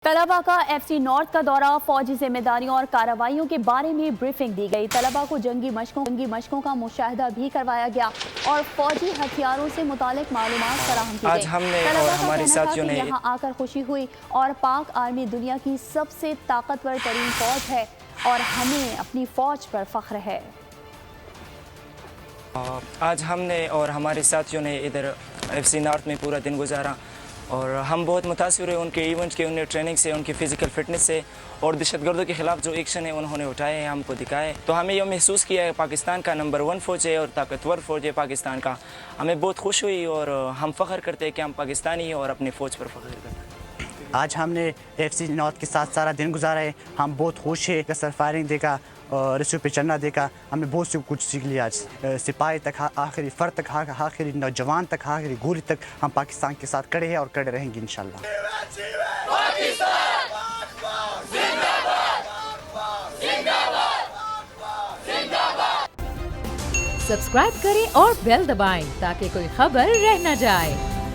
तलबा का FC north का दौरा, फौजी जिम्मेदारियों और कार्रवाइयों के बारे में ब्रीफिंग दी गई। तलबा को जंगी मशकों का मुशाहिदा भी करवाया गया और फौजी हथियारों से मुतालिक मालूमात फराहम की गई। तलबा का कहना था कि यहाँ आकर खुशी हुई और पाक आर्मी दुनिया की सबसे ताकतवर तरीन फौज है और हमें अपनी फौज पर फख्र है। आज हमने और हमारे साथियों ने इधर FC नॉर्थ में पूरा दिन गुजारा और हम बहुत मुतासिर हुए उनके इवेंट्स के, उनके ट्रेनिंग से, उनकी फ़िज़िकल फ़िटनेस से और दहशतगर्दों के ख़िलाफ़ जो एक्शन है उन्होंने उठाए हैं, हमको दिखाए। तो हमें ये महसूस किया है पाकिस्तान का नंबर 1 फ़ौज है और ताकतवर फ़ौज है पाकिस्तान का। हमें बहुत खुश हुई और हम फ़ख्र करते हैं कि हम पाकिस्तानी हैं और अपनी फ़ौज पर फ़ख्र करते हैं। आज हमने FC नॉर्थ के साथ सारा दिन गुजारा है। हम बहुत खुश हैं। कसर फायरिंग देखा और रेस्क्यू पे चलना देखा, हमने बहुत से कुछ सीख लिया। आज सिपाही तक, आखिरी फ़र्द तक, आखिरी नौजवान तक, आखिरी गोली तक हम पाकिस्तान के साथ खड़े हैं और खड़े रहेंगे इंशाल्लाह। सब्सक्राइब करें और बेल दबाएं ताकि कोई खबर रह न जाए।